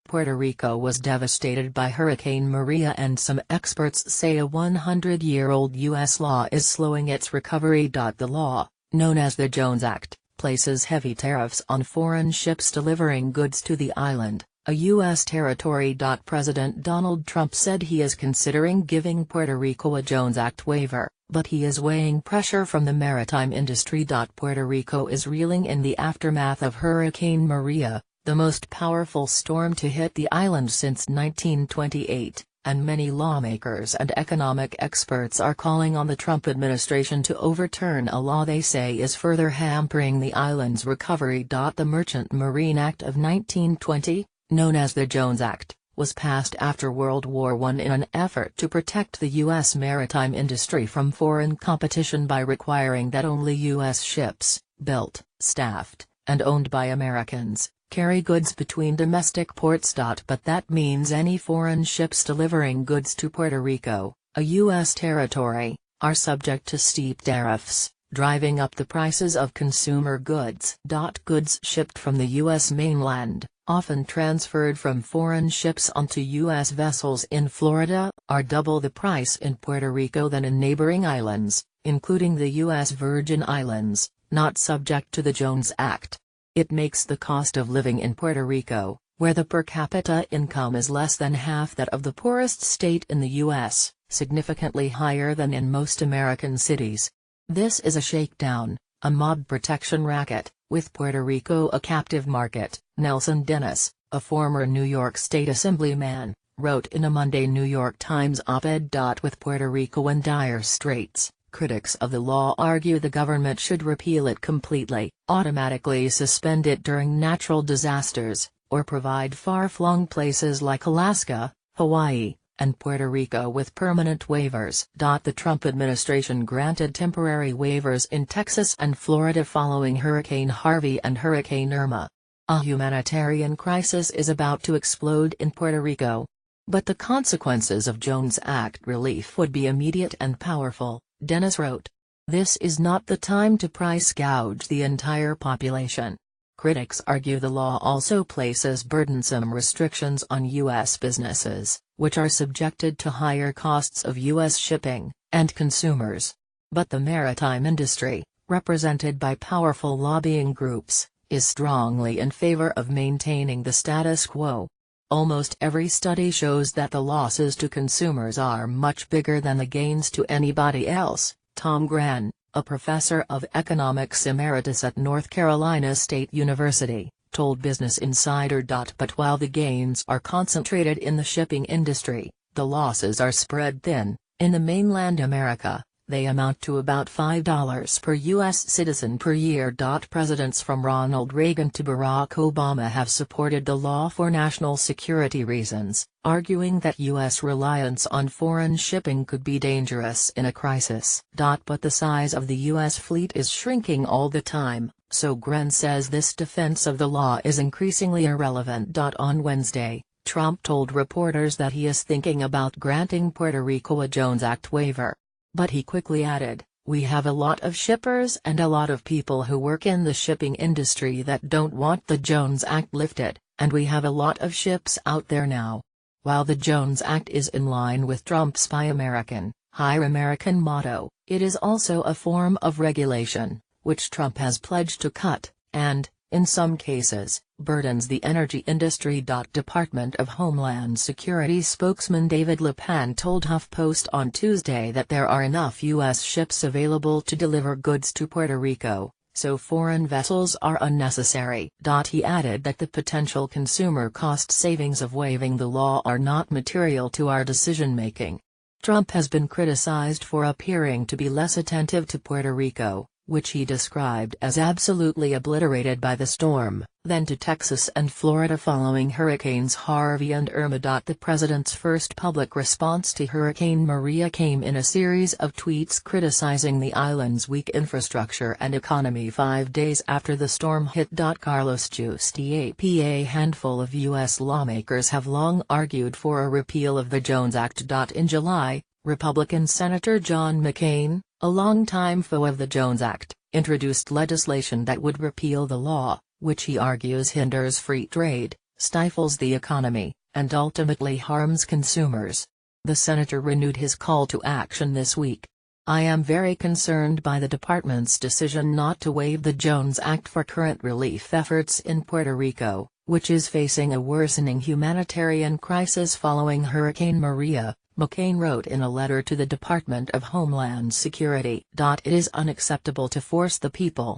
Puerto Rico was devastated by Hurricane Maria, and some experts say a 100-year-old U.S. law is slowing its recovery. The law, known as the Jones Act, places heavy tariffs on foreign ships delivering goods to the island, a U.S. territory. President Donald Trump said he is considering giving Puerto Rico a Jones Act waiver, but he is weighing pressure from the maritime industry. Puerto Rico is reeling in the aftermath of Hurricane Maria, the most powerful storm to hit the island since 1928, and many lawmakers and economic experts are calling on the Trump administration to overturn a law they say is further hampering the island's recovery. The Merchant Marine Act of 1920, known as the Jones Act, was passed after World War I in an effort to protect the U.S. maritime industry from foreign competition by requiring that only U.S. ships, built, staffed, and owned by Americans, carry goods between domestic ports. But that means any foreign ships delivering goods to Puerto Rico, a U.S. territory, are subject to steep tariffs, driving up the prices of consumer goods. Goods shipped from the U.S. mainland, often transferred from foreign ships onto U.S. vessels in Florida, are double the price in Puerto Rico than in neighboring islands, including the U.S. Virgin Islands, not subject to the Jones Act. It makes the cost of living in Puerto Rico, where the per capita income is less than half that of the poorest state in the U.S., significantly higher than in most American cities. This is a shakedown, a mob protection racket, with Puerto Rico a captive market, Nelson Dennis, a former New York State Assemblyman, wrote in a Monday New York Times op-ed. With Puerto Rico in dire straits, critics of the law argue the government should repeal it completely, automatically suspend it during natural disasters, or provide far-flung places like Alaska, Hawaii, and Puerto Rico with permanent waivers. The Trump administration granted temporary waivers in Texas and Florida following Hurricane Harvey and Hurricane Irma. A humanitarian crisis is about to explode in Puerto Rico. But the consequences of Jones Act relief would be immediate and powerful, Dennis wrote. This is not the time to price gouge the entire population. Critics argue the law also places burdensome restrictions on U.S. businesses, which are subjected to higher costs of U.S. shipping, and consumers. But the maritime industry, represented by powerful lobbying groups, is strongly in favor of maintaining the status quo. Almost every study shows that the losses to consumers are much bigger than the gains to anybody else, Tom Gran, a professor of economics emeritus at North Carolina State University, told Business Insider. But while the gains are concentrated in the shipping industry, the losses are spread thin. In the mainland America, they amount to about $5 per U.S. citizen per year. Presidents from Ronald Reagan to Barack Obama have supported the law for national security reasons, arguing that U.S. reliance on foreign shipping could be dangerous in a crisis. But the size of the U.S. fleet is shrinking all the time, so Gren says this defense of the law is increasingly irrelevant. On Wednesday, Trump told reporters that he is thinking about granting Puerto Rico a Jones Act waiver. But he quickly added, "We have a lot of shippers and a lot of people who work in the shipping industry that don't want the Jones Act lifted, and we have a lot of ships out there now." While the Jones Act is in line with Trump's Buy American, Hire American motto, it is also a form of regulation, which Trump has pledged to cut, and, in some cases, burdens the energy industry. Department of Homeland Security spokesman David LePan told HuffPost on Tuesday that there are enough U.S. ships available to deliver goods to Puerto Rico, so foreign vessels are unnecessary. He added that the potential consumer cost savings of waiving the law are not material to our decision-making. Trump has been criticized for appearing to be less attentive to Puerto Rico, which he described as absolutely obliterated by the storm, than to Texas and Florida following Hurricanes Harvey and Irma. The president's first public response to Hurricane Maria came in a series of tweets criticizing the island's weak infrastructure and economy 5 days after the storm hit. Carlos Giustiappi. A handful of U.S. lawmakers have long argued for a repeal of the Jones Act. In July, Republican Senator John McCain, a longtime foe of the Jones Act, introduced legislation that would repeal the law, which he argues hinders free trade, stifles the economy, and ultimately harms consumers. The senator renewed his call to action this week. "I am very concerned by the department's decision not to waive the Jones Act for current relief efforts in Puerto Rico, which is facing a worsening humanitarian crisis following Hurricane Maria," McCain wrote in a letter to the Department of Homeland Security. "It is unacceptable to force the people,